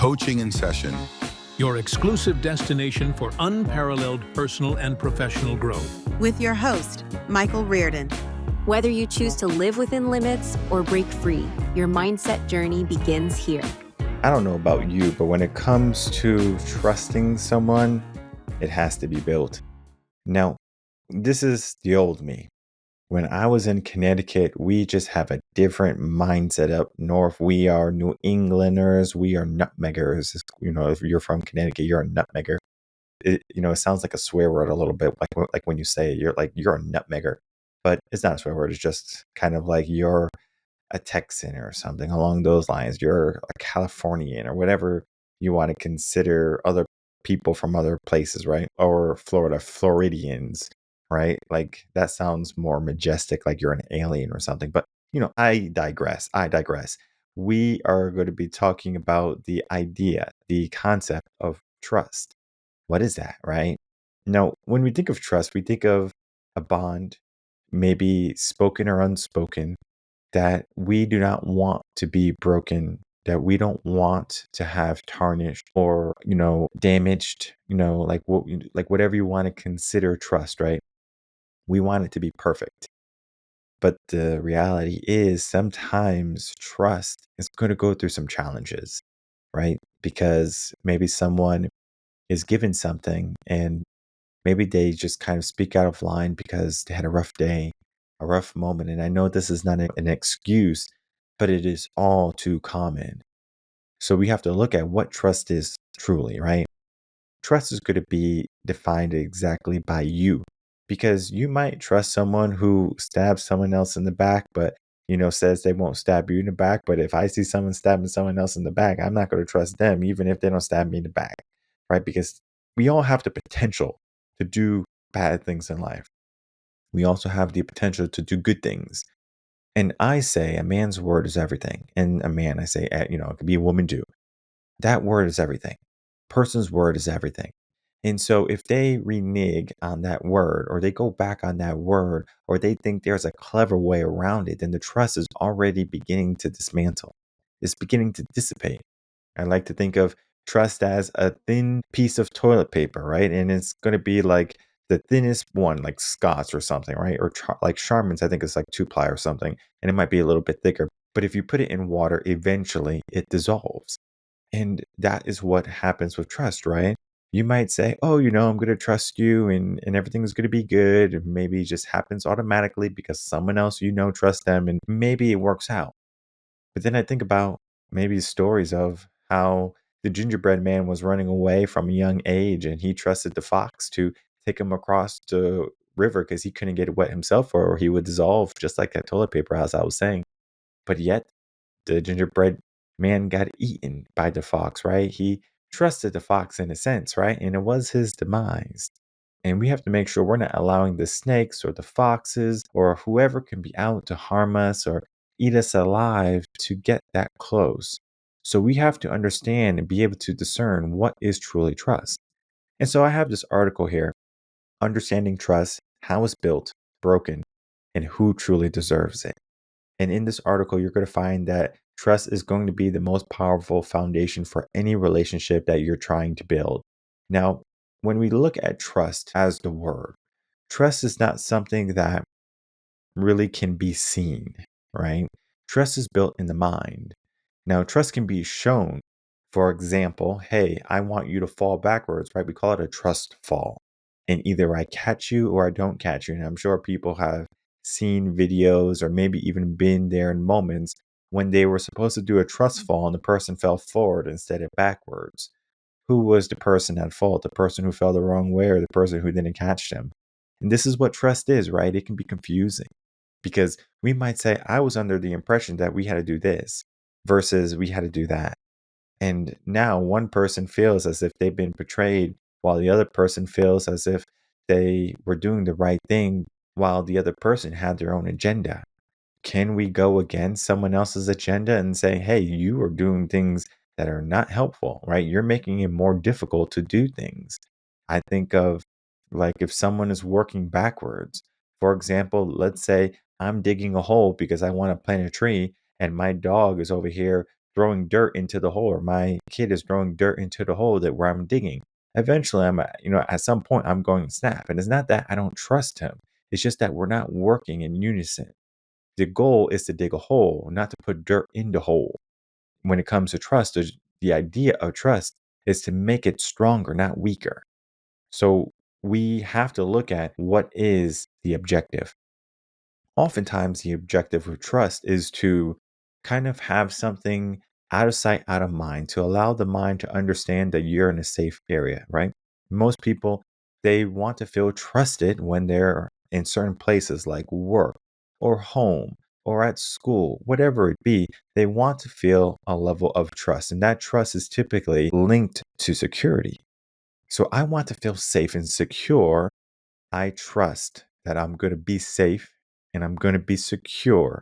Coaching in Session. Your exclusive destination for unparalleled personal and professional growth. With your host, Michael Rearden. Whether you choose to live within limits or break free, your mindset journey begins here. I don't know about you, but when it comes to trusting someone, it has to be built. Now, this is the old me. When I was in Connecticut, we just have a different mindset up north. We are New Englanders. We are nutmeggers. If you're from Connecticut, you're a nutmegger. It sounds like a swear word a little bit, like when you say it, you're a nutmegger. But it's not a swear word. It's just kind of like you're a Texan or something along those lines. You're a Californian or whatever you want to consider other people from other places, right? Or Floridians. Right? Like that sounds more majestic, like you're an alien or something. But, I digress. We are going to be talking about the idea, the concept of trust. What is that, right? Now, when we think of trust, we think of a bond, maybe spoken or unspoken, that we do not want to be broken, that we don't want to have tarnished or, damaged, like whatever you want to consider trust, right? We want it to be perfect. But the reality is sometimes trust is going to go through some challenges, right? Because maybe someone is given something and maybe they just kind of speak out of line because they had a rough day, a rough moment. And I know this is not an excuse, but it is all too common. So we have to look at what trust is truly, right? Trust is going to be defined exactly by you. Because you might trust someone who stabs someone else in the back, but says they won't stab you in the back. But if I see someone stabbing someone else in the back, I'm not going to trust them, even if they don't stab me in the back, right? Because we all have the potential to do bad things in life. We also have the potential to do good things. And I say a man's word is everything. And a man, I say, it could be a woman too. That word is everything. Person's word is everything. And so if they renege on that word or they go back on that word or they think there's a clever way around it, then the trust is already beginning to dismantle. It's beginning to dissipate. I like to think of trust as a thin piece of toilet paper, right? And it's going to be like the thinnest one, like Scott's or something, right? Or like Charmin's, I think it's like 2-ply or something. And it might be a little bit thicker. But if you put it in water, eventually it dissolves. And that is what happens with trust, right? You might say, oh, I'm going to trust you and everything's going to be good. And maybe it just happens automatically because someone else trusts them and maybe it works out. But then I think about maybe stories of how the gingerbread man was running away from a young age and he trusted the fox to take him across the river because he couldn't get wet himself or he would dissolve just like that toilet paper, as I was saying. But yet the gingerbread man got eaten by the fox, right? He trusted the fox in a sense, right? And it was his demise. And we have to make sure we're not allowing the snakes or the foxes or whoever can be out to harm us or eat us alive to get that close. So we have to understand and be able to discern what is truly trust. And so I have this article here, Understanding Trust, How It's Built, Broken, and Who Truly Deserves It. And in this article, you're going to find that trust is going to be the most powerful foundation for any relationship that you're trying to build. Now, when we look at trust as the word, trust is not something that really can be seen, right? Trust is built in the mind. Now, trust can be shown. For example, hey, I want you to fall backwards, right? We call it a trust fall. And either I catch you or I don't catch you. And I'm sure people have seen videos or maybe even been there in moments when they were supposed to do a trust fall and the person fell forward instead of backwards. Who was the person at fault? The person who fell the wrong way or the person who didn't catch them? And this is what trust is, right? It can be confusing because we might say, I was under the impression that we had to do this versus we had to do that. And now one person feels as if they've been betrayed while the other person feels as if they were doing the right thing while the other person had their own agenda. Can we go against someone else's agenda and say, hey, you are doing things that are not helpful, right? You're making it more difficult to do things. I think of like if someone is working backwards. For example, let's say I'm digging a hole because I want to plant a tree and my dog is over here throwing dirt into the hole, or my kid is throwing dirt into the hole that where I'm digging. Eventually, at some point, I'm going to snap. And it's not that I don't trust him. It's just that we're not working in unison. The goal is to dig a hole, not to put dirt in the hole. When it comes to trust, the idea of trust is to make it stronger, not weaker. So we have to look at what is the objective. Oftentimes, the objective of trust is to kind of have something out of sight, out of mind, to allow the mind to understand that you're in a safe area, right? Most people, they want to feel trusted when they're in certain places like work or home or at school, whatever it be. They want to feel a level of trust, and that trust is typically linked to security. So I want to feel safe and secure. I trust that I'm going to be safe and I'm going to be secure.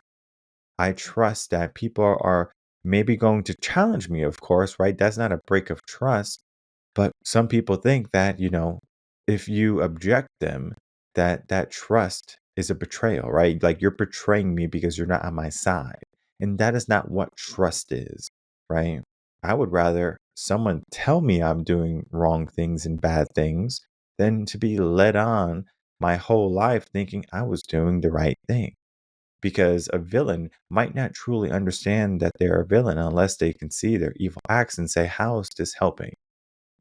I trust that people are maybe going to challenge me, of course, right? That's not a break of trust. But some people think that, if you object them, that trust is a betrayal, right? Like you're betraying me because you're not on my side. And that is not what trust is, right? I would rather someone tell me I'm doing wrong things and bad things than to be led on my whole life thinking I was doing the right thing. Because a villain might not truly understand that they're a villain unless they can see their evil acts and say, how is this helping?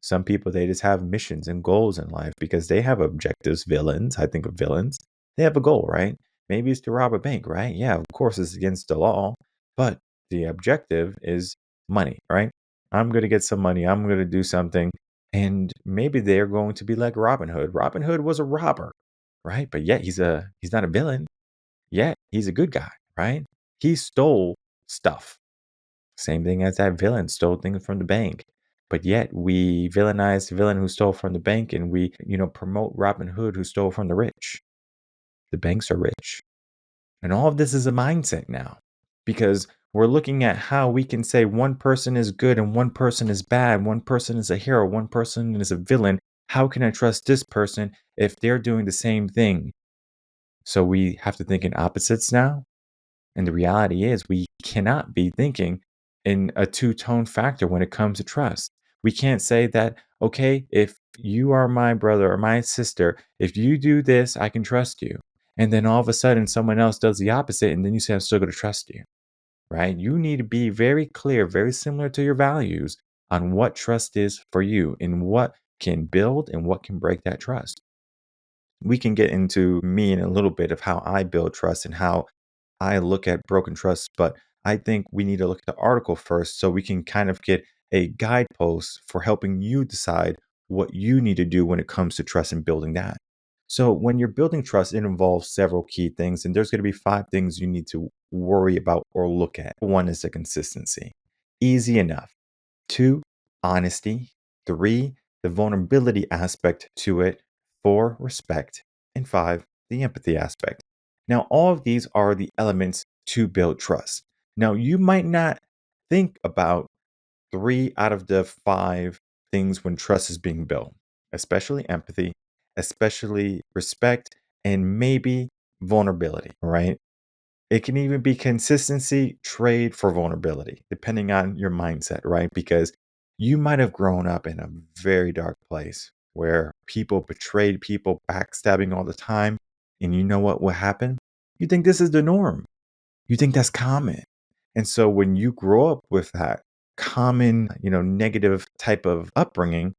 Some people, they just have missions and goals in life because they have objectives. Villains, I think of villains, they have a goal, right? Maybe it's to rob a bank, right? Yeah, of course it's against the law, but the objective is money, right? I'm going to get some money. I'm going to do something. And maybe they're going to be like Robin Hood. Robin Hood was a robber, right? But yet he's not a villain. Yet he's a good guy, right? He stole stuff. Same thing as that villain stole things from the bank. But yet we villainize the villain who stole from the bank, and we, promote Robin Hood who stole from the rich. The banks are rich. And all of this is a mindset now because we're looking at how we can say one person is good and one person is bad, one person is a hero, one person is a villain. How can I trust this person if they're doing the same thing? So we have to think in opposites now. And the reality is, we cannot be thinking in a two-tone factor when it comes to trust. We can't say that, okay, if you are my brother or my sister, if you do this, I can trust you. And then all of a sudden, someone else does the opposite, and then you say, I'm still going to trust you, right? You need to be very clear, very similar to your values on what trust is for you and what can build and what can break that trust. We can get into me in a little bit of how I build trust and how I look at broken trust, but I think we need to look at the article first so we can kind of get a guidepost for helping you decide what you need to do when it comes to trust and building that. So, when you're building trust, it involves several key things, and there's going to be 5 things you need to worry about or look at. One is the consistency. Easy enough. 2, honesty. 3, the vulnerability aspect to it. 4, respect. And 5, the empathy aspect. Now, all of these are the elements to build trust. Now, you might not think about 3 out of the 5 things when trust is being built, especially empathy, especially respect, and maybe vulnerability, right? It can even be consistency, trade for vulnerability, depending on your mindset, right? Because you might have grown up in a very dark place where people betrayed people, backstabbing all the time. And you know what will happen? You think this is the norm. You think that's common. And so when you grow up with that common, negative type of upbringing,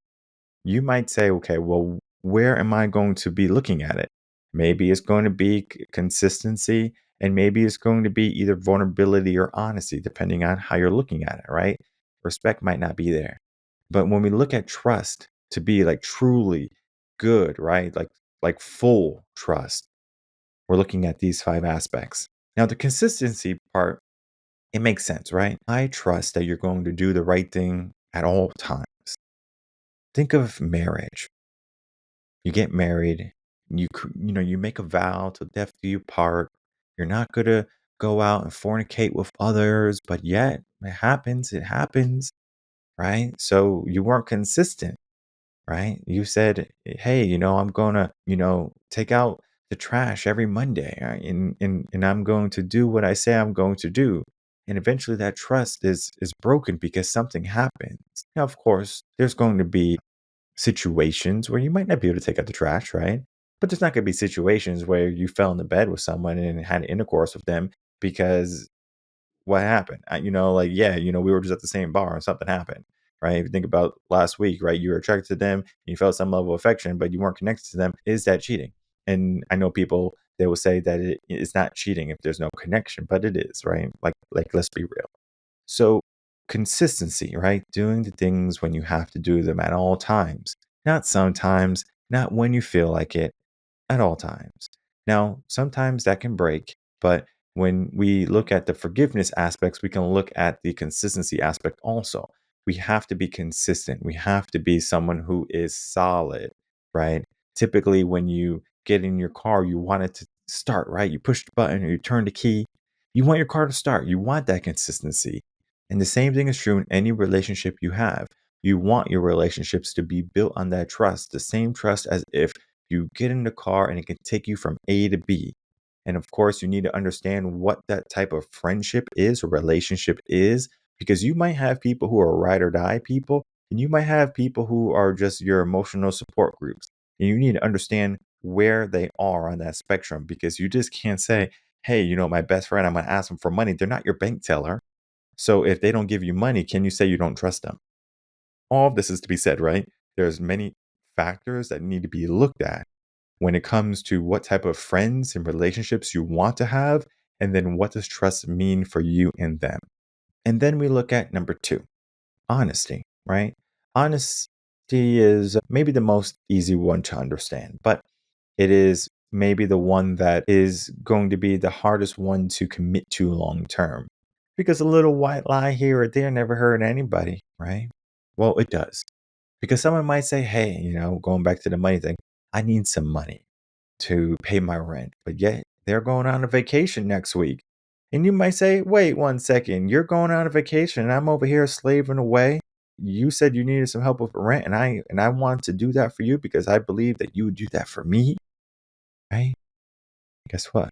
you might say, okay, well, where am I going to be looking at it? Maybe it's going to be consistency, and maybe it's going to be either vulnerability or honesty, depending on how you're looking at it, right? Respect might not be there. But when we look at trust to be like truly good, right? Like full trust, we're looking at these 5 aspects. Now, the consistency part, it makes sense, right? I trust that you're going to do the right thing at all times. Think of marriage. You get married, you make a vow till death do you part. You're not going to go out and fornicate with others, but yet it happens, right? So you weren't consistent, right? You said, hey, I'm going to, take out the trash every Monday, right? And I'm going to do what I say I'm going to do. And eventually that trust is broken because something happens. Now, of course, there's going to be situations where you might not be able to take out the trash, right? But there's not going to be situations where you fell in the bed with someone and had intercourse with them because what happened? Like, yeah, we were just at the same bar and something happened, right? If you think about last week, right? You were attracted to them, you felt some level of affection, but you weren't connected to them. Is that cheating? And I know people, they will say that it's not cheating if there's no connection, but it is, right? Like let's be real. So consistency, right? Doing the things when you have to do them at all times, not sometimes, not when you feel like it, at all times. Now, sometimes that can break, but when we look at the forgiveness aspects, we can look at the consistency aspect also. We have to be consistent. We have to be someone who is solid, right? Typically, when you get in your car, you want it to start, right? You push the button or you turn the key. You want your car to start. You want that consistency. And the same thing is true in any relationship you have. You want your relationships to be built on that trust, the same trust as if you get in the car and it can take you from A to B. And of course, you need to understand what that type of friendship is or relationship is, because you might have people who are ride or die people, and you might have people who are just your emotional support groups. And you need to understand where they are on that spectrum, because you just can't say, hey, my best friend, I'm going to ask them for money. They're not your bank teller. So if they don't give you money, can you say you don't trust them? All of this is to be said, right? There's many factors that need to be looked at when it comes to what type of friends and relationships you want to have, and then what does trust mean for you and them. And then we look at number two, honesty, right? Honesty is maybe the most easy one to understand, but it is maybe the one that is going to be the hardest one to commit to long term. Because a little white lie here or there never hurt anybody, right? Well, it does. Because someone might say, hey, going back to the money thing, I need some money to pay my rent, but yet they're going on a vacation next week. And you might say, wait 1 second, you're going on a vacation and I'm over here slaving away. You said you needed some help with rent and I want to do that for you because I believe that you would do that for me, right? Guess what?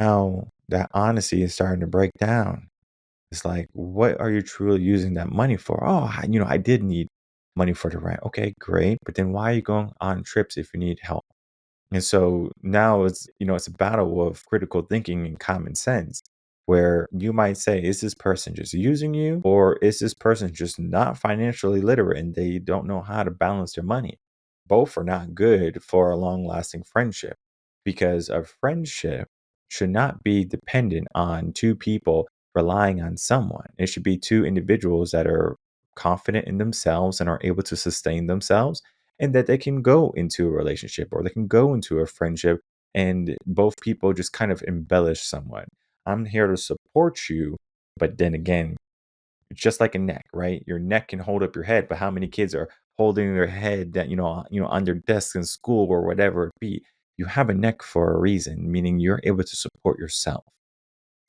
Now that honesty is starting to break down. It's like, what are you truly using that money for? Oh, I did need money for the rent. Okay, great. But then why are you going on trips if you need help? And so now it's a battle of critical thinking and common sense where you might say, is this person just using you or is this person just not financially literate and they don't know how to balance their money? Both are not good for a long lasting friendship because a friendship should not be dependent on two people relying on someone. It should be two individuals that are confident in themselves and are able to sustain themselves and that they can go into a relationship or they can go into a friendship and both people just kind of embellish someone. I'm here to support you, but then again, it's just like a neck, right? Your neck can hold up your head, but how many kids are holding their head that on their desks in school or whatever it be? You have a neck for a reason, meaning you're able to support yourself.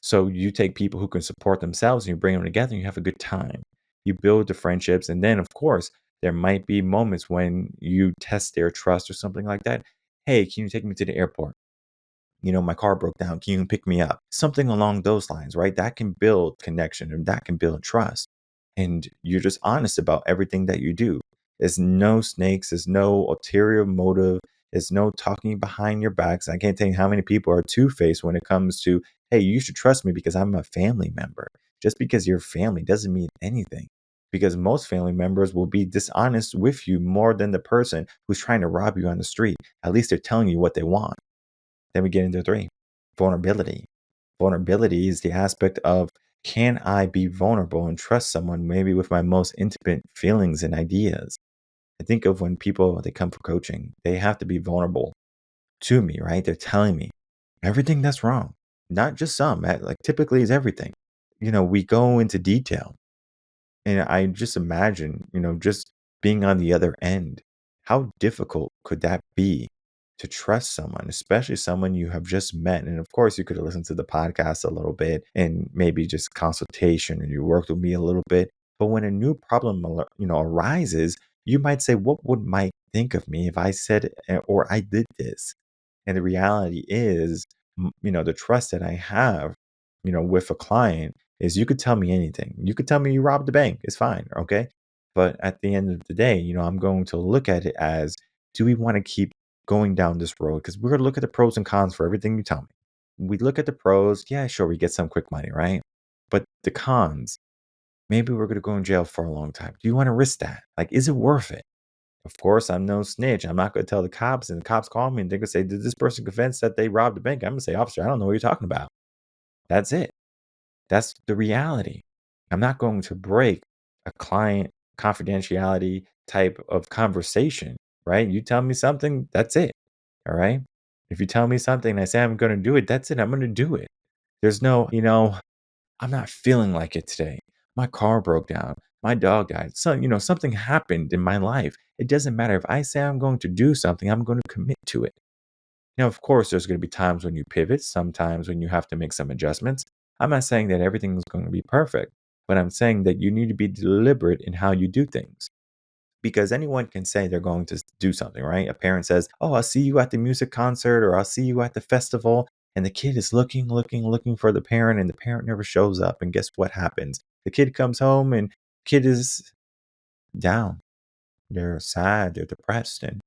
So you take people who can support themselves and you bring them together and you have a good time. You build the friendships. And then, of course, there might be moments when you test their trust or something like that. Hey, can you take me to the airport? My car broke down. Can you pick me up? Something along those lines, right? That can build connection and that can build trust. And you're just honest about everything that you do. There's no snakes, there's no ulterior motive, there's no talking behind your backs. I can't tell you how many people are two-faced when it comes to, hey, you should trust me because I'm a family member. Just because you're family doesn't mean anything. Because most family members will be dishonest with you more than the person who's trying to rob you on the street. At least they're telling you what they want. Then we get into three, vulnerability. Vulnerability is the aspect of, can I be vulnerable and trust someone maybe with my most intimate feelings and ideas? I think of when people they come for coaching, they have to be vulnerable to me, right? They're telling me everything that's wrong, not just some, like typically is everything. We go into detail. And I just imagine, just being on the other end, how difficult could that be to trust someone, especially someone you have just met? And of course, you could have listened to the podcast a little bit and maybe just consultation and you worked with me a little bit. But when a new problem, arises, you might say, what would Mike think of me if I said or I did this? And the reality is, the trust that I have, with a client is you could tell me anything. You could tell me you robbed the bank. It's fine. Okay. But at the end of the day, I'm going to look at it as, do we want to keep going down this road? Because we're going to look at the pros and cons for everything you tell me. We look at the pros. Yeah, sure. We get some quick money, right? But the cons, maybe we're going to go in jail for a long time. Do you want to risk that? Like, is it worth it? Of course, I'm no snitch. I'm not going to tell the cops, and the cops call me and they're going to say, did this person confess that they robbed the bank? I'm going to say, officer, I don't know what you're talking about. That's it. That's the reality. I'm not going to break a client confidentiality type of conversation, right? You tell me something, that's it. All right. If you tell me something and I say I'm going to do it, that's it. I'm going to do it. There's no, I'm not feeling like it today. My car broke down. My dog died. So, something happened in my life. It doesn't matter. If I say I'm going to do something, I'm going to commit to it. Now, of course, there's going to be times when you pivot, sometimes when you have to make some adjustments. I'm not saying that everything is going to be perfect, but I'm saying that you need to be deliberate in how you do things. Because anyone can say they're going to do something, right? A parent says, oh, I'll see you at the music concert, or I'll see you at the festival. And the kid is looking for the parent, and the parent never shows up. And guess what happens? The kid comes home and kid is down. They're sad, they're depressed. And,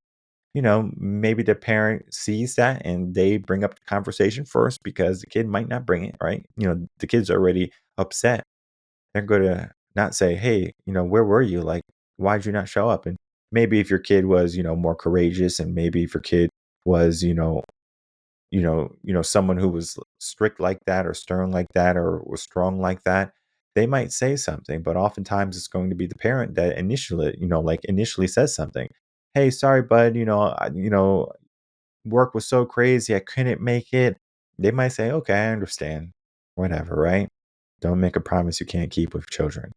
maybe the parent sees that and they bring up the conversation first because the kid might not bring it, right? The kid's already upset. They're going to not say, hey, where were you? Like, why'd you not show up? And maybe if your kid was, more courageous, and maybe if your kid was, someone who was strict like that or stern like that or was strong like that, they might say something. But oftentimes it's going to be the parent that initially says something. Hey, sorry, bud, work was so crazy, I couldn't make it. They might say, okay, I understand. Whatever, right? Don't make a promise you can't keep with children,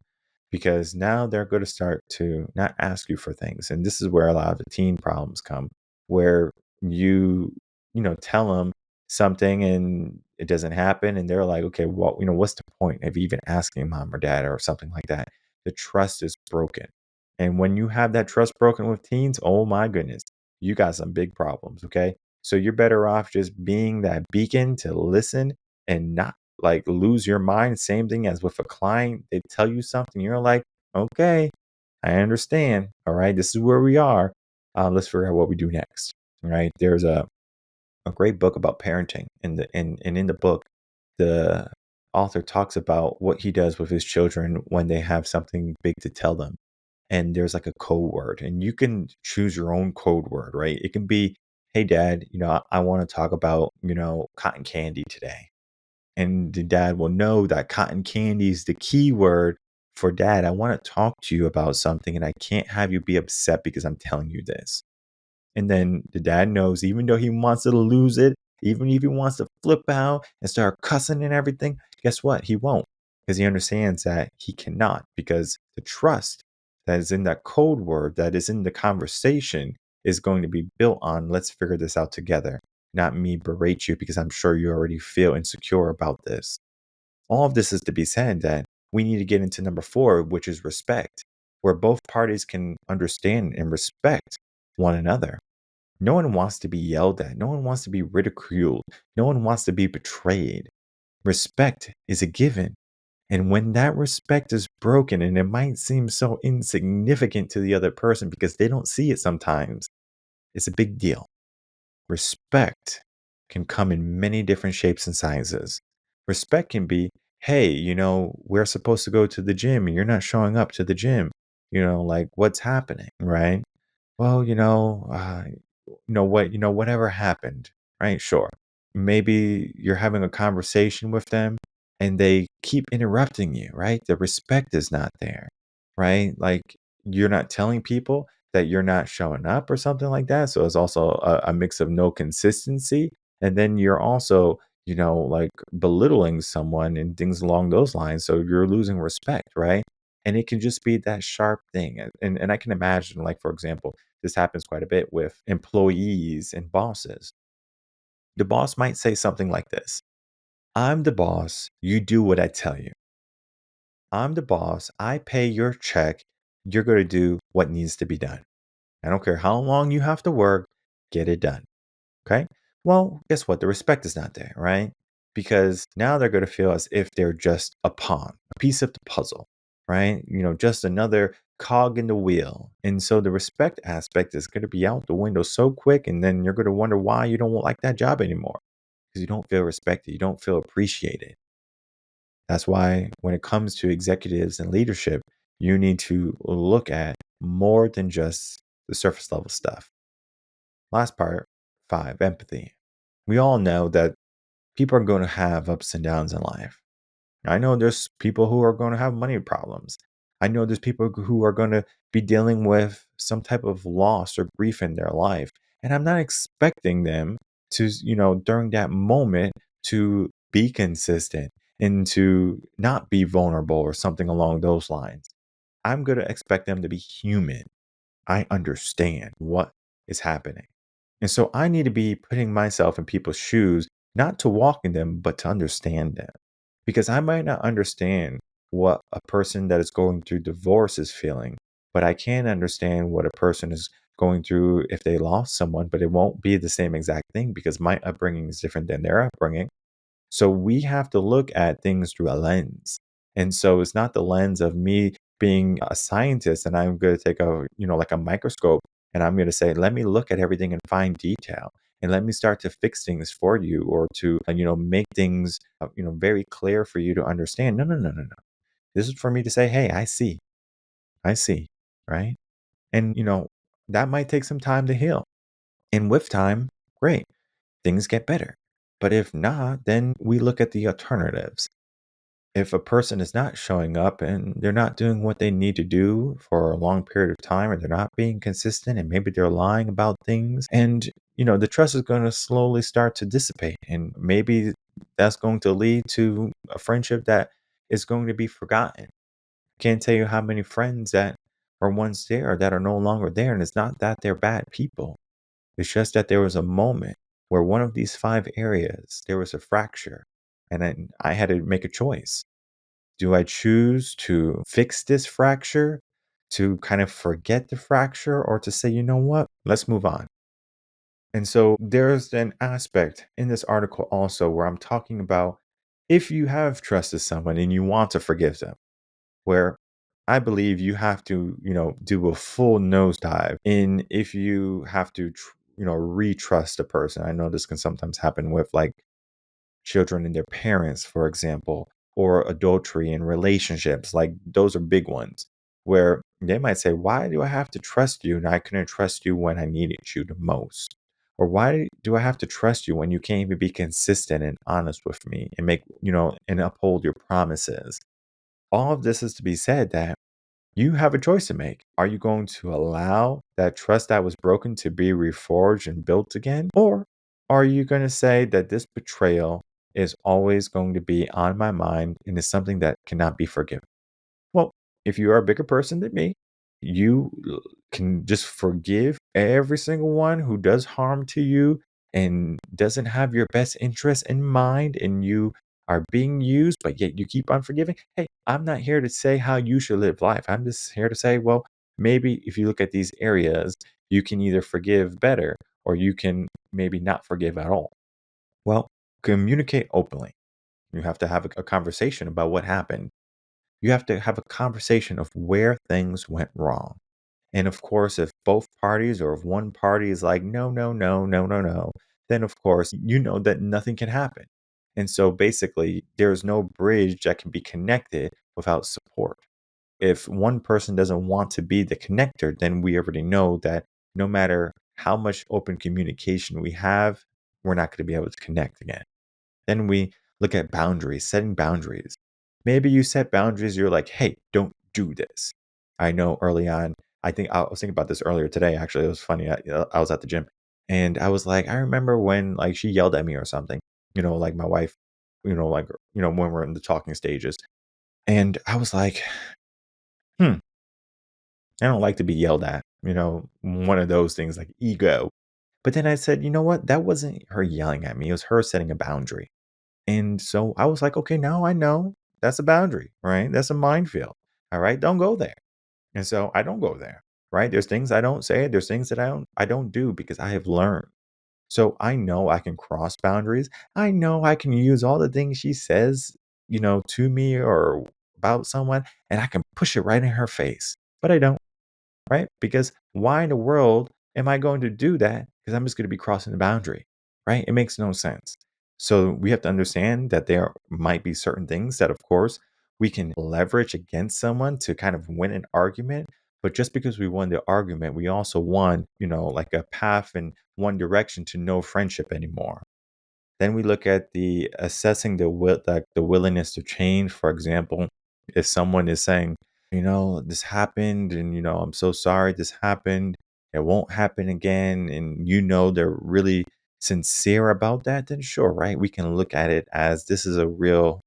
because now they're going to start to not ask you for things. And this is where a lot of the teen problems come, where tell them something and it doesn't happen. And they're like, okay, well, what's the point of even asking mom or dad or something like that? The trust is broken. And when you have that trust broken with teens, oh my goodness, you got some big problems. Okay. So you're better off just being that beacon to listen and not like lose your mind. Same thing as with a client. They tell you something, you're like, okay, I understand. All right, this is where we are. Let's figure out what we do next. Right. There's a great book about parenting. In the book, the author talks about what he does with his children when they have something big to tell them. And there's like a code word, and you can choose your own code word, right? It can be, hey dad, I want to talk about, cotton candy today. And the dad will know that cotton candy is the key word for, dad, I want to talk to you about something and I can't have you be upset because I'm telling you this. And then the dad knows, even though he wants to lose it, even if he wants to flip out and start cussing and everything, guess what? He won't, because he understands that he cannot, because the trust that is in that code word, that is in the conversation, is going to be built on, let's figure this out together, not me berate you because I'm sure you already feel insecure about this. All of this is to be said that we need to get into number 4, which is respect, where both parties can understand and respect one another. No one wants to be yelled at. No one wants to be ridiculed. No one wants to be betrayed. Respect is a given. And when that respect is broken, and it might seem so insignificant to the other person because they don't see it sometimes, it's a big deal. Respect can come in many different shapes and sizes. Respect can be, hey, we're supposed to go to the gym and you're not showing up to the gym. Like, what's happening, right? Well, whatever happened, right? Sure. Maybe you're having a conversation with them and they keep interrupting you, right? The respect is not there, right? Like, you're not telling people that you're not showing up or something like that. So it's also a mix of no consistency. And then you're also, like belittling someone and things along those lines. So you're losing respect, right? And it can just be that sharp thing. And I can imagine, like, for example, this happens quite a bit with employees and bosses. The boss might say something like this: I'm the boss, you do what I tell you. I'm the boss, I pay your check, you're going to do what needs to be done. I don't care how long you have to work, get it done. Okay? Well, guess what? The respect is not there, right? because now they're going to feel as if they're just a pawn, a piece of the puzzle, right? Just another cog in the wheel. And so the respect aspect is going to be out the window so quick. And then you're going to wonder why you don't like that job anymore because you don't feel respected. You don't feel appreciated. That's why when it comes to executives and leadership, you need to look at more than just the surface level stuff. Last part, 5, empathy. We all know that people are going to have ups and downs in life. I know there's people who are going to have money problems. I know there's people who are going to be dealing with some type of loss or grief in their life. And I'm not expecting them to, during that moment to be consistent and to not be vulnerable or something along those lines. I'm going to expect them to be human. I understand what is happening. And so I need to be putting myself in people's shoes, not to walk in them, but to understand them. Because I might not understand what a person that is going through divorce is feeling, but I can understand what a person is going through if they lost someone, but it won't be the same exact thing because my upbringing is different than their upbringing. So we have to look at things through a lens. And so it's not the lens of me being a scientist and I'm going to take like a microscope and I'm going to say, let me look at everything in fine detail and let me start to fix things for you or to, make things, very clear for you to understand. No, no, no, no, no. This is for me to say, hey, I see, right? And, that might take some time to heal. And with time, great, things get better. But if not, then we look at the alternatives. If a person is not showing up and they're not doing what they need to do for a long period of time, or they're not being consistent, and maybe they're lying about things, and the trust is going to slowly start to dissipate, and maybe that's going to lead to a friendship that is going to be forgotten. Can't tell you how many friends that were once there that are no longer there, and it's not that they're bad people. It's just that there was a moment where one of these 5 areas, there was a fracture, and then I had to make a choice. Do I choose to fix this fracture, to kind of forget the fracture, or to say, you know what, let's move on? And so there's an aspect in this article also where I'm talking about if you have trusted someone and you want to forgive them, where I believe you have to, do a full nosedive in if you have to, retrust a person. I know this can sometimes happen with like children and their parents, for example, or adultery in relationships. Like those are big ones where they might say, why do I have to trust you? And I couldn't trust you when I needed you the most. Or why do I have to trust you when you can't even be consistent and honest with me and make, and uphold your promises? All of this is to be said that you have a choice to make. Are you going to allow that trust that was broken to be reforged and built again? Or are you going to say that this betrayal is always going to be on my mind and is something that cannot be forgiven? Well, if you are a bigger person than me, you can just forgive every single one who does harm to you and doesn't have your best interest in mind, and you are being used, but yet you keep on forgiving. Hey, I'm not here to say how you should live life. I'm just here to say, well, maybe if you look at these areas, you can either forgive better or you can maybe not forgive at all. Well, communicate openly. You have to have a conversation about what happened. You have to have a conversation of where things went wrong. And of course, if both parties or if one party is like, no, no, no, no, no, no, then of course, you know that nothing can happen. And so basically, there's no bridge that can be connected without support. If one person doesn't want to be the connector, then we already know that no matter how much open communication we have, we're not going to be able to connect again. Then we look at boundaries, setting boundaries. Maybe you set boundaries, you're like, hey, don't do this. I know early on, I think I was thinking about this earlier today, actually. It was funny. I was at the gym and I was like, I remember when like she yelled at me or something, like my wife, when we're in the talking stages. And I was like, I don't like to be yelled at, one of those things like ego. But then I said, you know what? That wasn't her yelling at me. It was her setting a boundary. And so I was like, okay, now I know that's a boundary, right? That's a minefield. All right. Don't go there. And so I don't go there. Right. There's things I don't say. There's things that I don't do because I have learned. So I know I can cross boundaries. I know I can use all the things she says, to me or about someone, and I can push it right in her face. But I don't, right? Because why in the world am I going to do that? Because I'm just going to be crossing the boundary, right? It makes no sense. So we have to understand that there might be certain things that, of course, we can leverage against someone to kind of win an argument. But just because we won the argument, we also won, like a path in one direction to no friendship anymore. Then we look at the assessing the willingness to change. For example, if someone is saying, this happened and I'm so sorry this happened. It won't happen again. And they're really sincere about that, then sure, right? We can look at it as this is a real,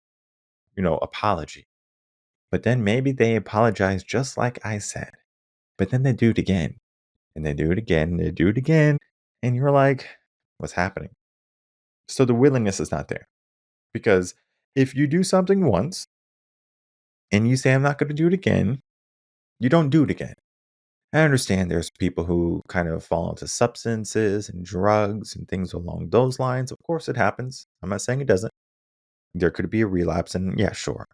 apology. But then maybe they apologize just like I said. But then they do it again. And they do it again. And they do it again. And you're like, what's happening? So the willingness is not there. Because if you do something once and you say, I'm not going to do it again, you don't do it again. I understand there's people who kind of fall into substances and drugs and things along those lines. Of course, it happens. I'm not saying it doesn't. There could be a relapse, and yeah, sure.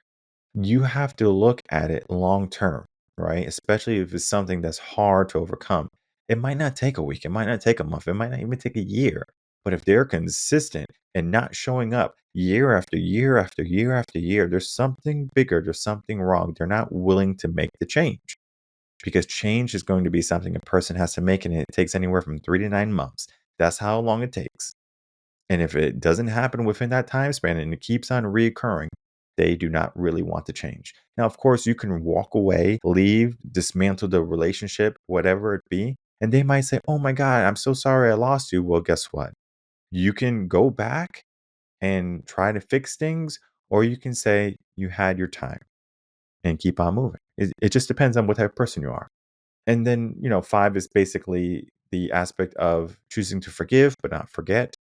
You have to look at it long term, right? Especially if it's something that's hard to overcome. It might not take a week, it might not take a month, it might not even take a year. But if they're consistent and not showing up year after year after year after year, there's something bigger, there's something wrong. They're not willing to make the change because change is going to be something a person has to make, and it takes anywhere from 3 to 9 months. That's how long it takes. And if it doesn't happen within that time span and it keeps on reoccurring, they do not really want to change. Now, of course, you can walk away, leave, dismantle the relationship, whatever it be. And they might say, oh my God, I'm so sorry I lost you. Well, guess what? You can go back and try to fix things, or you can say you had your time and keep on moving. It just depends on what type of person you are. And then, 5 is basically the aspect of choosing to forgive but not forget.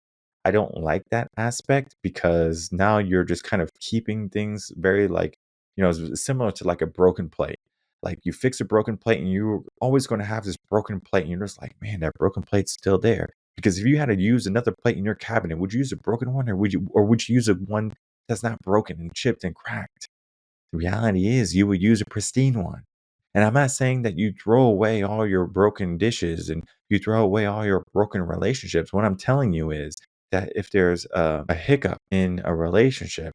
I don't like that aspect because now you're just kind of keeping things very like, it's similar to like a broken plate. Like you fix a broken plate and you're always going to have this broken plate and you're just like, man, that broken plate's still there. Because if you had to use another plate in your cabinet, would you use a broken one or would you use a one that's not broken and chipped and cracked? The reality is you would use a pristine one. And I'm not saying that you throw away all your broken dishes and you throw away all your broken relationships. What I'm telling you is that if there's a hiccup in a relationship,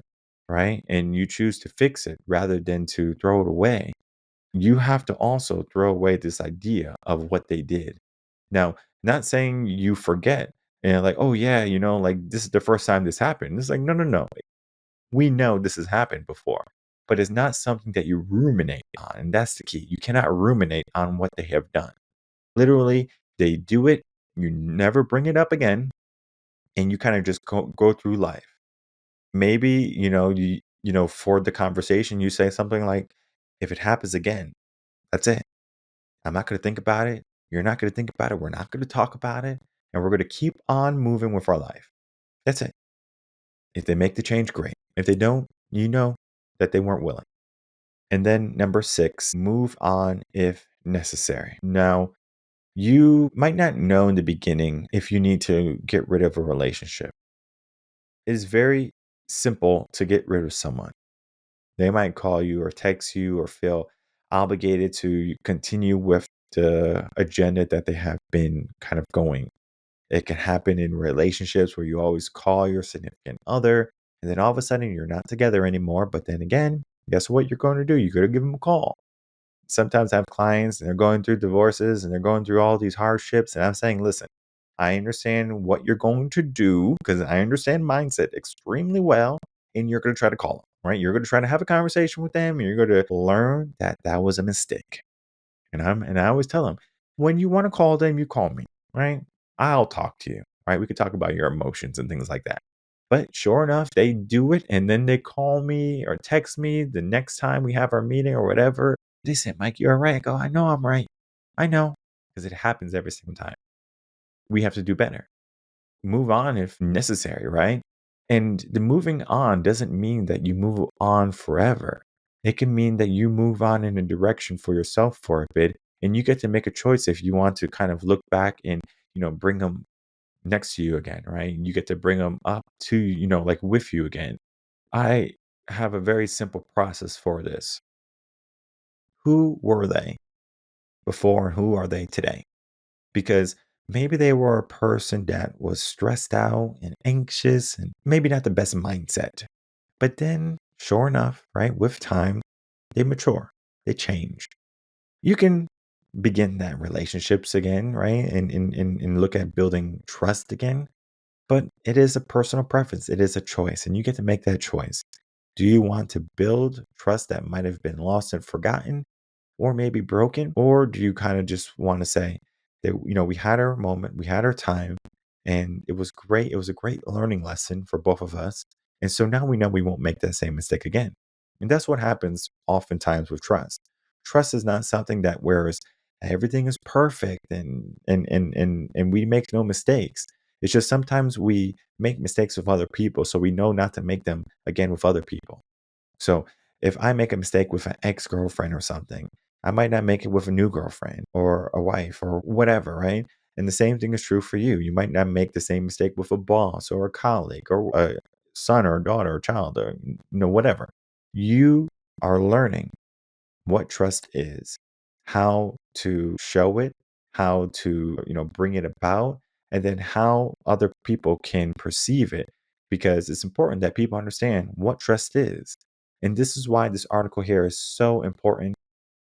right, and you choose to fix it rather than to throw it away, you have to also throw away this idea of what they did. Now, not saying you forget and like, oh yeah, like this is the first time this happened. It's like, no, no, no. We know this has happened before, but it's not something that you ruminate on. And that's the key. You cannot ruminate on what they have done. Literally, they do it, you never bring it up again, and you kind of just go through life. Maybe, for the conversation, you say something like, if it happens again, that's it. I'm not going to think about it. You're not going to think about it. We're not going to talk about it. And we're going to keep on moving with our life. That's it. If they make the change, great. If they don't, you know that they weren't willing. And then number 6, move on if necessary. Now, you might not know in the beginning if you need to get rid of a relationship. It is very simple to get rid of someone. They might call you or text you or feel obligated to continue with the agenda that they have been kind of going. It can happen in relationships where you always call your significant other, and then all of a sudden you're not together anymore. But then again, guess what you're going to do? You're going to give them a call. Sometimes I have clients and they're going through divorces and they're going through all these hardships. And I'm saying, listen, I understand what you're going to do because I understand mindset extremely well. And you're going to try to call them, right? You're going to try to have a conversation with them. And you're going to learn that that was a mistake. And I always tell them, when you want to call them, you call me, right? I'll talk to you, right? We could talk about your emotions and things like that. But sure enough, they do it. And then they call me or text me the next time we have our meeting or whatever. They say, Mike, you're right. I go, I know I'm right. I know. Because it happens every single time. We have to do better. Move on if necessary, right? And the moving on doesn't mean that you move on forever. It can mean that you move on in a direction for yourself for a bit, and you get to make a choice if you want to kind of look back and, bring them next to you again, right? You get to bring them up to, like with you again. I have a very simple process for this. Who were they before and who are they today? Because maybe they were a person that was stressed out and anxious and maybe not the best mindset. But then, sure enough, right, with time, they mature, they change. You can begin that relationships again, right? And look at building trust again. But it is a personal preference. It is a choice, and you get to make that choice. Do you want to build trust that might have been lost and forgotten or maybe broken? Or do you kind of just want to say that, we had our moment, we had our time, and it was great. It was a great learning lesson for both of us. And so now we know we won't make that same mistake again. And that's what happens oftentimes with trust. Trust is not something that whereas everything is perfect and we make no mistakes. It's just sometimes we make mistakes with other people, so we know not to make them again with other people. So if I make a mistake with an ex girlfriend or something, I might not make it with a new girlfriend or a wife or whatever, right? And the same thing is true for you. You might not make the same mistake with a boss or a colleague or a son or a daughter or child or whatever. You are learning what trust is, how to show it, how to, bring it about, and then how other people can perceive it. Because it's important that people understand what trust is. And this is why this article here is so important.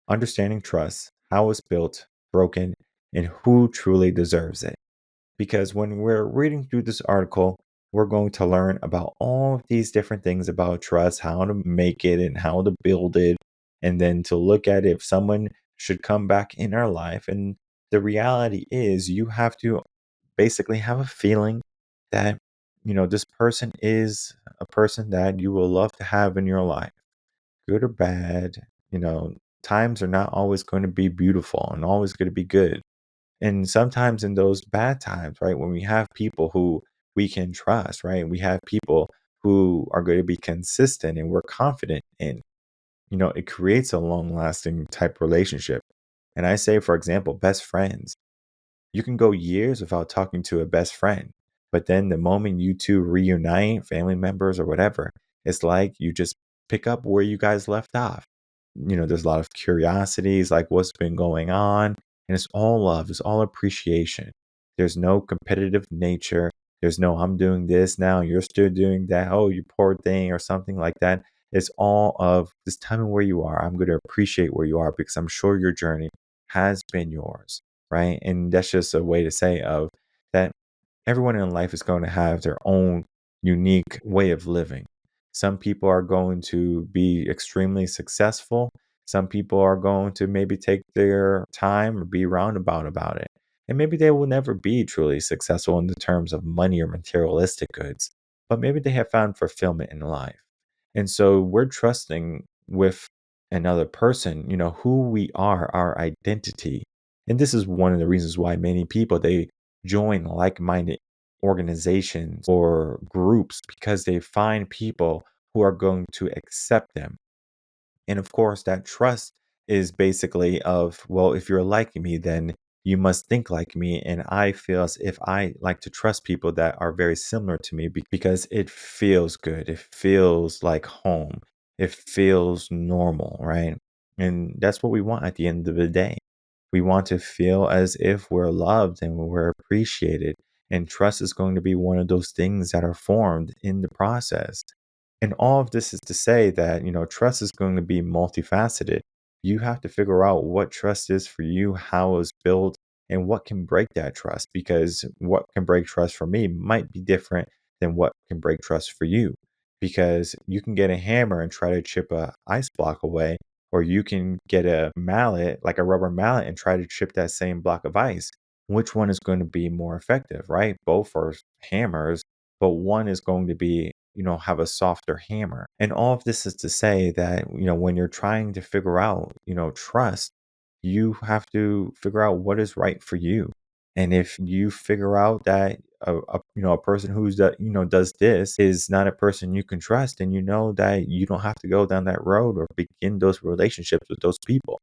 Understanding trust, how it's built, broken, and who truly deserves it. Because when we're reading through this article, we're going to learn about all of these different things about trust, how to make it and how to build it, and then to look at if someone should come back in our life. And the reality is, you have to basically have a feeling that, this person is a person that you will love to have in your life, good or bad. You know, times are not always going to be beautiful and always going to be good. And sometimes in those bad times, right, when we have people who we can trust, right, we have people who are going to be consistent and we're confident in, it creates a long lasting type relationship. And I say, for example, best friends. You can go years without talking to a best friend. But then the moment you two reunite, family members or whatever, it's like you just pick up where you guys left off. There's a lot of curiosities, like what's been going on. And it's all love, it's all appreciation. There's no competitive nature. There's no, I'm doing this now, you're still doing that. Oh, you poor thing, or something like that. It's all of just tell me where you are. I'm going to appreciate where you are because I'm sure your journey has been yours, right? And that's just a way to say of that everyone in life is going to have their own unique way of living. Some people are going to be extremely successful. Some people are going to maybe take their time or be roundabout about it. And maybe they will never be truly successful in the terms of money or materialistic goods, but maybe they have found fulfillment in life. And so we're trusting with another person, who we are, our identity. And this is one of the reasons why many people they join like-minded organizations or groups because they find people who are going to accept them. And of course, that trust is basically of, well, if you're like me, then you must think like me. And I feel as if I like to trust people that are very similar to me because it feels good. It feels like home. It feels normal, right? And that's what we want at the end of the day. We want to feel as if we're loved and we're appreciated. And trust is going to be one of those things that are formed in the process. And all of this is to say that, trust is going to be multifaceted. You have to figure out what trust is for you, how it's built, and what can break that trust. Because what can break trust for me might be different than what can break trust for you. Because you can get a hammer and try to chip a ice block away, or you can get a mallet, like a rubber mallet, and try to chip that same block of ice. Which one is going to be more effective, right? Both are hammers, but one is going to be have a softer hammer. And all of this is to say that, when you're trying to figure out, trust, you have to figure out what is right for you. And if you figure out that a person who's that does this is not a person you can trust, and that you don't have to go down that road or begin those relationships with those people.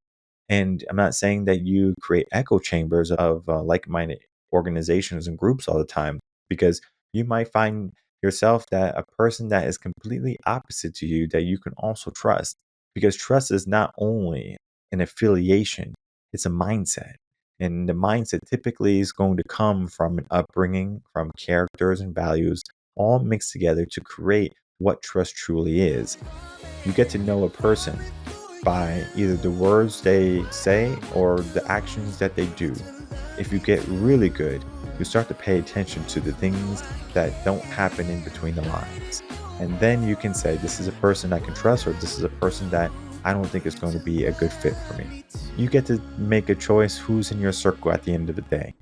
And I'm not saying that you create echo chambers of like-minded organizations and groups all the time. because you might find yourself that a person that is completely opposite to you that you can also trust, because trust is not only an affiliation, it's a mindset. And the mindset typically is going to come from an upbringing, from characters and values, all mixed together to create what trust truly is. You get to know a person by either the words they say or the actions that they do. If you get really good, you start to pay attention to the things that don't happen in between the lines. And then you can say, this is a person I can trust, or this is a person that I don't think is going to be a good fit for me. You get to make a choice who's in your circle at the end of the day.